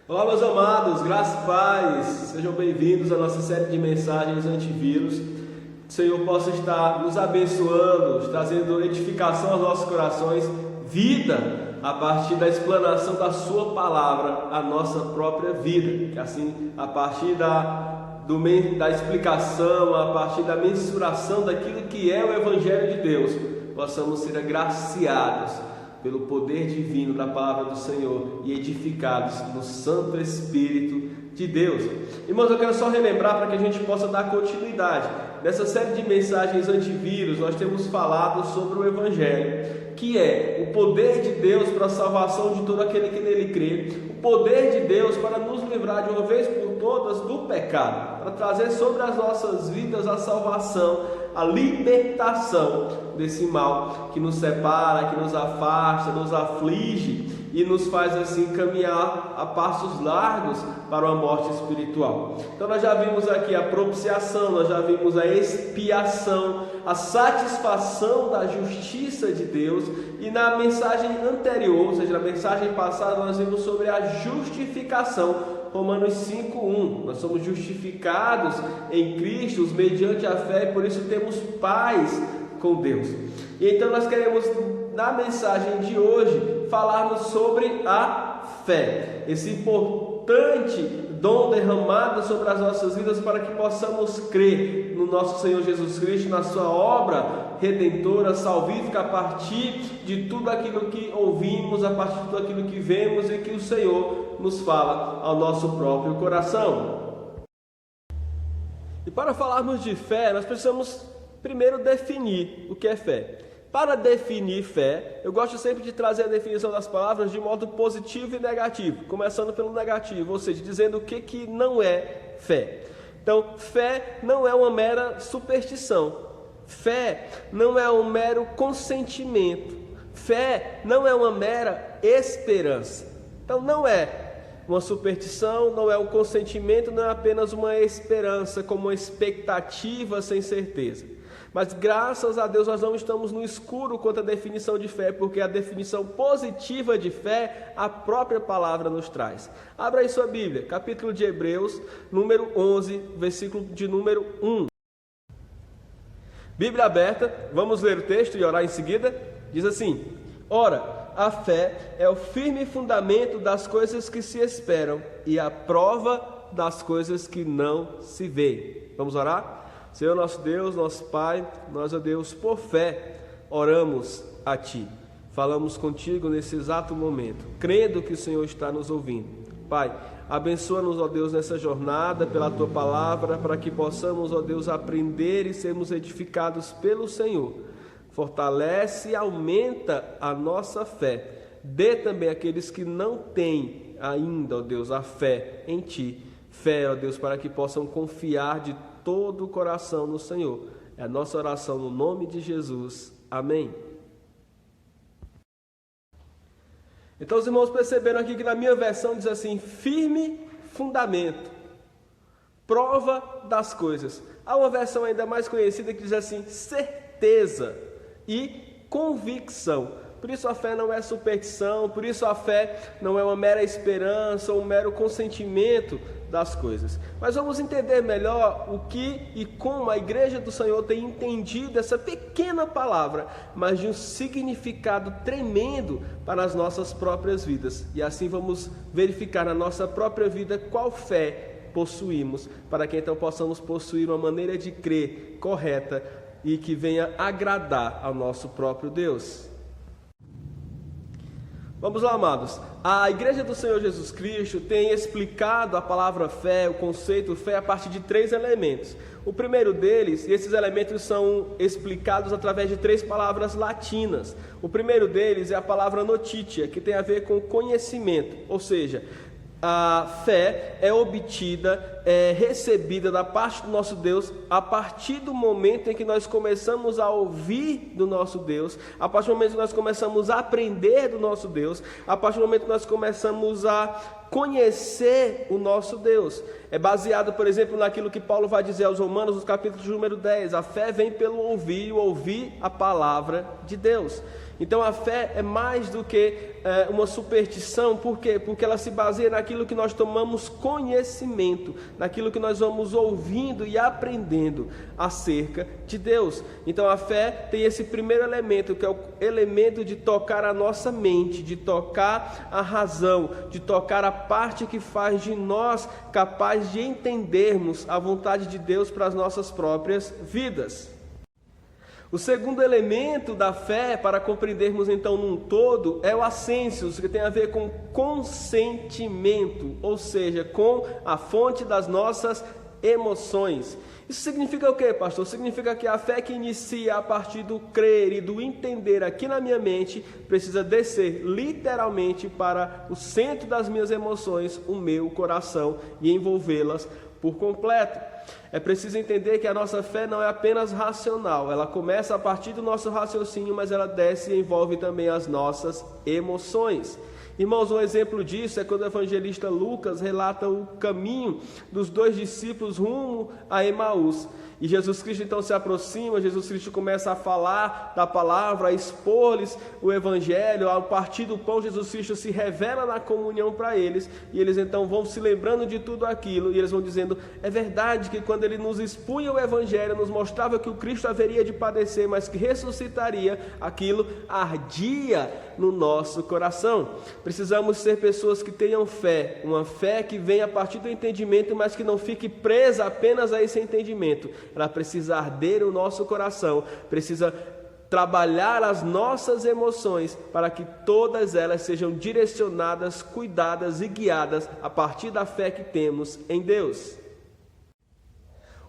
Olá, meus amados, graça e paz, sejam bem-vindos à nossa série de mensagens antivírus. Que o Senhor possa estar nos abençoando, trazendo edificação aos nossos corações, vida a partir da explanação da Sua palavra, a nossa própria vida. Que assim, a partir da explicação, a partir da mensuração daquilo que é o Evangelho de Deus, possamos ser agraciados pelo poder divino da palavra do Senhor e edificados no Santo Espírito de Deus. Irmãos, eu quero só relembrar para que a gente possa dar continuidade. Nessa série de mensagens antivírus, nós temos falado sobre o Evangelho, que é o poder de Deus para a salvação de todo aquele que nele crê, o poder de Deus para nos livrar de uma vez por todas do pecado, para trazer sobre as nossas vidas a salvação, a libertação desse mal que nos separa, que nos afasta, nos aflige e nos faz assim caminhar a passos largos para uma morte espiritual. Então nós já vimos aqui a propiciação, nós já vimos a expiação, a satisfação da justiça de Deus, e na mensagem anterior, ou seja, na mensagem passada, nós vimos sobre a justificação. Romanos 5:1, nós somos justificados em Cristo mediante a fé e por isso temos paz com Deus. E então nós queremos, na mensagem de hoje, falarmos sobre a fé, esse importante dom derramado sobre as nossas vidas para que possamos crer no nosso Senhor Jesus Cristo, na sua obra redentora, salvífica, a partir de tudo aquilo que ouvimos, a partir de tudo aquilo que vemos e que o Senhor nos fala ao nosso próprio coração. E para falarmos de fé, nós precisamos primeiro definir o que é fé. Para definir fé, eu gosto sempre de trazer a definição das palavras de modo positivo e negativo, começando pelo negativo, ou seja, dizendo o que não é fé. Então, fé não é uma mera superstição, fé não é um mero consentimento, fé não é uma mera esperança. Então, não é uma superstição, não é um consentimento, não é apenas uma esperança, como uma expectativa sem certeza. Mas graças a Deus nós não estamos no escuro quanto à definição de fé, porque a definição positiva de fé a própria palavra nos traz. Abra aí sua Bíblia, capítulo de Hebreus, número 11, versículo de número 1. Bíblia aberta, vamos ler o texto e orar em seguida. Diz assim: ora, a fé é o firme fundamento das coisas que se esperam e a prova das coisas que não se veem. Vamos orar? Senhor nosso Deus, nosso Pai, nós, ó Deus, por fé, oramos a Ti. Falamos contigo nesse exato momento, crendo que o Senhor está nos ouvindo. Pai, abençoa-nos, ó Deus, nessa jornada pela Tua palavra, para que possamos, ó Deus, aprender e sermos edificados pelo Senhor. Fortalece e aumenta a nossa fé. Dê também àqueles que não têm ainda, ó Deus, a fé em Ti. Fé, ó Deus, para que possam confiar de todo o coração no Senhor. É a nossa oração no nome de Jesus. Amém. Então os irmãos perceberam aqui que na minha versão diz assim: firme fundamento, prova das coisas. Há uma versão ainda mais conhecida que diz assim: certeza e convicção. Por isso a fé não é superstição, por isso a fé não é uma mera esperança ou um mero consentimento das coisas. Mas vamos entender melhor o que e como a Igreja do Senhor tem entendido essa pequena palavra, mas de um significado tremendo para as nossas próprias vidas. E assim vamos verificar na nossa própria vida qual fé possuímos, para que então possamos possuir uma maneira de crer correta e que venha agradar ao nosso próprio Deus. Vamos lá, amados. A Igreja do Senhor Jesus Cristo tem explicado a palavra fé, o conceito fé, a partir de 3 elementos. O primeiro deles, e esses elementos são explicados através de 3 palavras latinas. O primeiro deles é a palavra notitia, que tem a ver com conhecimento, ou seja, a fé é obtida, é recebida da parte do nosso Deus a partir do momento em que nós começamos a ouvir do nosso Deus, a partir do momento que nós começamos a aprender do nosso Deus, a partir do momento que nós começamos a conhecer o nosso Deus. É baseado, por exemplo, naquilo que Paulo vai dizer aos Romanos, no capítulo de número 10. A fé vem pelo ouvir e ouvir a palavra de Deus. Então a fé é mais do que uma superstição. Por quê? Porque ela se baseia naquilo que nós tomamos conhecimento, naquilo que nós vamos ouvindo e aprendendo acerca de Deus. Então a fé tem esse primeiro elemento, que é o elemento de tocar a nossa mente, de tocar a razão, de tocar a parte que faz de nós capaz de entendermos a vontade de Deus para as nossas próprias vidas. O segundo elemento da fé, para compreendermos então num todo, é o assensus, que tem a ver com consentimento, ou seja, com a fonte das nossas emoções. Isso significa o quê, pastor? Significa que a fé que inicia a partir do crer e do entender aqui na minha mente, precisa descer literalmente para o centro das minhas emoções, o meu coração, e envolvê-las por completo. É preciso entender que a nossa fé não é apenas racional, ela começa a partir do nosso raciocínio, mas ela desce e envolve também as nossas emoções. Irmãos, um exemplo disso é quando o evangelista Lucas relata o caminho dos 2 discípulos rumo a Emaús. E Jesus Cristo então se aproxima, Jesus Cristo começa a falar da palavra, a expor-lhes o evangelho. Ao partir do pão, Jesus Cristo se revela na comunhão para eles, e eles então vão se lembrando de tudo aquilo, e eles vão dizendo: é verdade que quando ele nos expunha o evangelho, nos mostrava que o Cristo haveria de padecer, mas que ressuscitaria, aquilo ardia no nosso coração. Precisamos ser pessoas que tenham fé, uma fé que vem a partir do entendimento, mas que não fique presa apenas a esse entendimento. Ela precisa arder o nosso coração, precisa trabalhar as nossas emoções para que todas elas sejam direcionadas, cuidadas e guiadas a partir da fé que temos em Deus.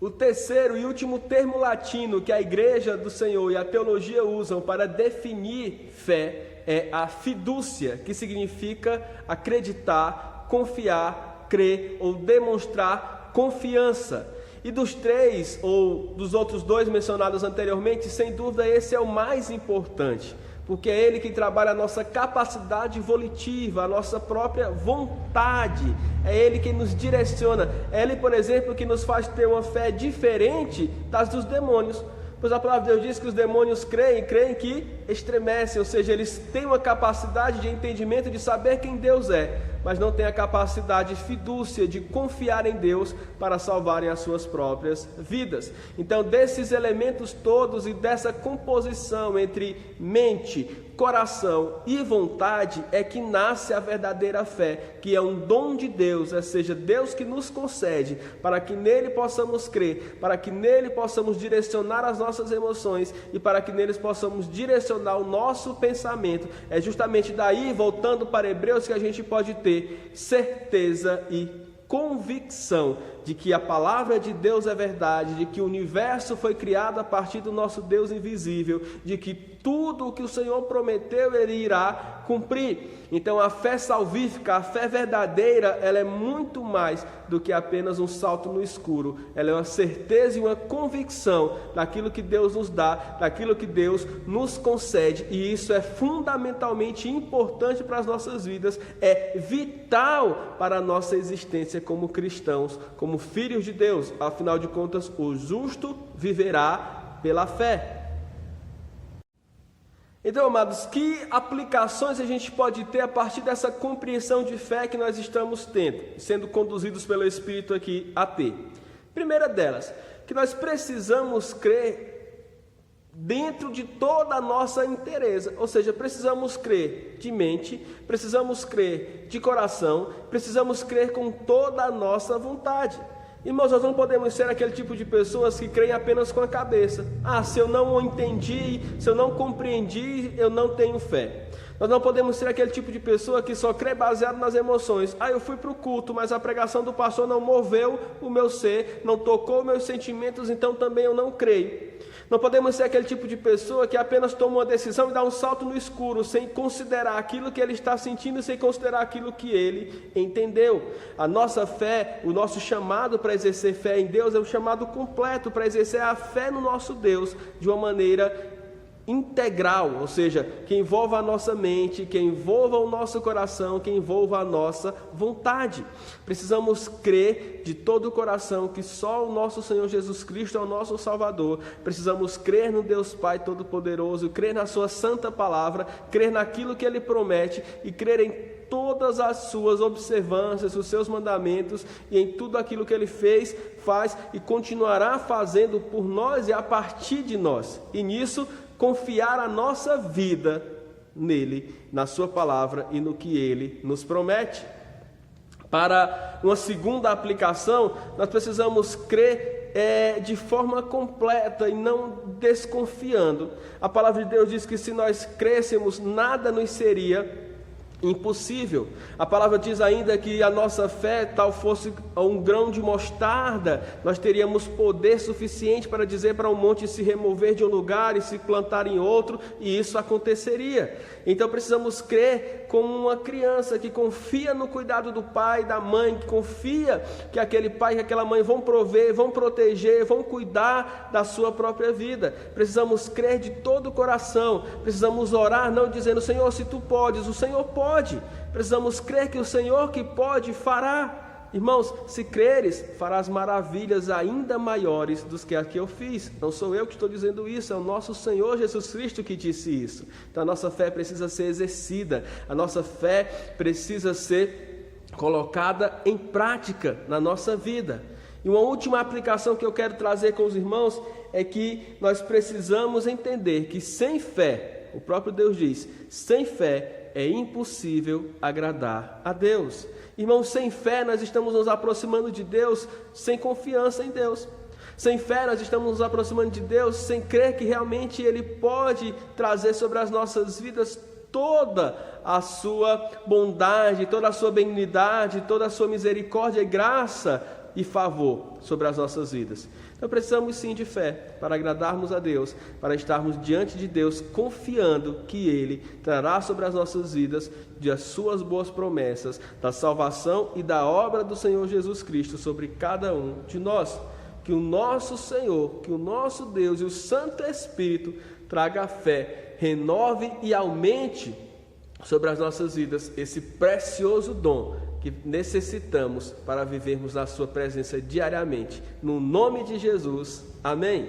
O terceiro e último termo latino que a Igreja do Senhor e a teologia usam para definir fé é a fidúcia, que significa acreditar, confiar, crer ou demonstrar confiança. E dos 3 ou dos outros 2 mencionados anteriormente, sem dúvida esse é o mais importante, porque é ele que trabalha a nossa capacidade volitiva, a nossa própria vontade, é ele que nos direciona, é ele, por exemplo, que nos faz ter uma fé diferente das dos demônios. Pois a palavra de Deus diz que os demônios creem que estremecem, ou seja, eles têm uma capacidade de entendimento de saber quem Deus é, mas não têm a capacidade de fidúcia, de confiar em Deus para salvarem as suas próprias vidas. Então, desses elementos todos e dessa composição entre mente, coração e vontade é que nasce a verdadeira fé, que é um dom de Deus, ou seja, Deus que nos concede para que nele possamos crer, para que nele possamos direcionar as nossas emoções e para que neles possamos direcionar o nosso pensamento. É justamente daí, voltando para Hebreus, que a gente pode ter certeza e convicção de que a palavra de Deus é verdade, de que o universo foi criado a partir do nosso Deus invisível, de que tudo o que o Senhor prometeu Ele irá cumprir. Então a fé salvífica, a fé verdadeira, ela é muito mais do que apenas um salto no escuro. Ela é uma certeza e uma convicção daquilo que Deus nos dá, daquilo que Deus nos concede, e isso é fundamentalmente importante para as nossas vidas, é vital para a nossa existência como cristãos, como filhos de Deus. Afinal de contas, o justo viverá pela fé. Então, amados, que aplicações a gente pode ter a partir dessa compreensão de fé que nós estamos tendo, sendo conduzidos pelo Espírito aqui a ter? Primeira delas, que nós precisamos crer dentro de toda a nossa inteireza, ou seja, precisamos crer de mente, precisamos crer de coração, precisamos crer com toda a nossa vontade. Irmãos, nós não podemos ser aquele tipo de pessoas que creem apenas com a cabeça. Se eu não entendi, se eu não compreendi, eu não tenho fé. Nós não podemos ser aquele tipo de pessoa que só crê baseado nas emoções. Eu fui para o culto, mas a pregação do pastor não moveu o meu ser, não tocou meus sentimentos, então também eu não creio. Não podemos ser aquele tipo de pessoa que apenas toma uma decisão e dá um salto no escuro, sem considerar aquilo que ele está sentindo, sem considerar aquilo que ele entendeu. A nossa fé, o nosso chamado para exercer fé em Deus é um chamado completo, para exercer a fé no nosso Deus de uma maneira integral, ou seja, que envolva a nossa mente, que envolva o nosso coração, que envolva a nossa vontade. Precisamos crer de todo o coração que só o nosso Senhor Jesus Cristo é o nosso Salvador. Precisamos crer no Deus Pai Todo-Poderoso, crer na sua santa palavra, crer naquilo que Ele promete e crer em todas as suas observâncias, os seus mandamentos e em tudo aquilo que Ele fez, faz e continuará fazendo por nós e a partir de nós. E nisso, confiar a nossa vida nele, na sua palavra e no que Ele nos promete. Para uma segunda aplicação, nós precisamos crer de forma completa e não desconfiando. A palavra de Deus diz que se nós crêssemos, nada nos seria impossível. A palavra diz ainda que a nossa fé, tal fosse um grão de mostarda, nós teríamos poder suficiente para dizer para um monte se remover de um lugar e se plantar em outro, e isso aconteceria. Então precisamos crer como uma criança que confia no cuidado do pai, da mãe, que confia que aquele pai e aquela mãe vão prover, vão proteger, vão cuidar da sua própria vida. Precisamos crer de todo o coração, precisamos orar não dizendo, Senhor, se Tu podes, o Senhor pode. Precisamos crer que o Senhor que pode fará. Irmãos, se creres, farás maravilhas ainda maiores do que a que eu fiz. Não sou eu que estou dizendo isso, é o nosso Senhor Jesus Cristo que disse isso. Então a nossa fé precisa ser exercida, a nossa fé precisa ser colocada em prática na nossa vida. E uma última aplicação que eu quero trazer com os irmãos é que nós precisamos entender que sem fé, o próprio Deus diz, sem fé é impossível agradar a Deus. Irmãos, sem fé nós estamos nos aproximando de Deus sem confiança em Deus. Sem fé nós estamos nos aproximando de Deus sem crer que realmente Ele pode trazer sobre as nossas vidas toda a sua bondade, toda a sua benignidade, toda a sua misericórdia e graça e favor sobre as nossas vidas. Então precisamos sim de fé para agradarmos a Deus, para estarmos diante de Deus confiando que Ele trará sobre as nossas vidas de as suas boas promessas, da salvação e da obra do Senhor Jesus Cristo sobre cada um de nós. Que o nosso Senhor, que o nosso Deus e o Santo Espírito traga a fé, renove e aumente sobre as nossas vidas esse precioso dom que necessitamos para vivermos na sua presença diariamente. No nome de Jesus, amém.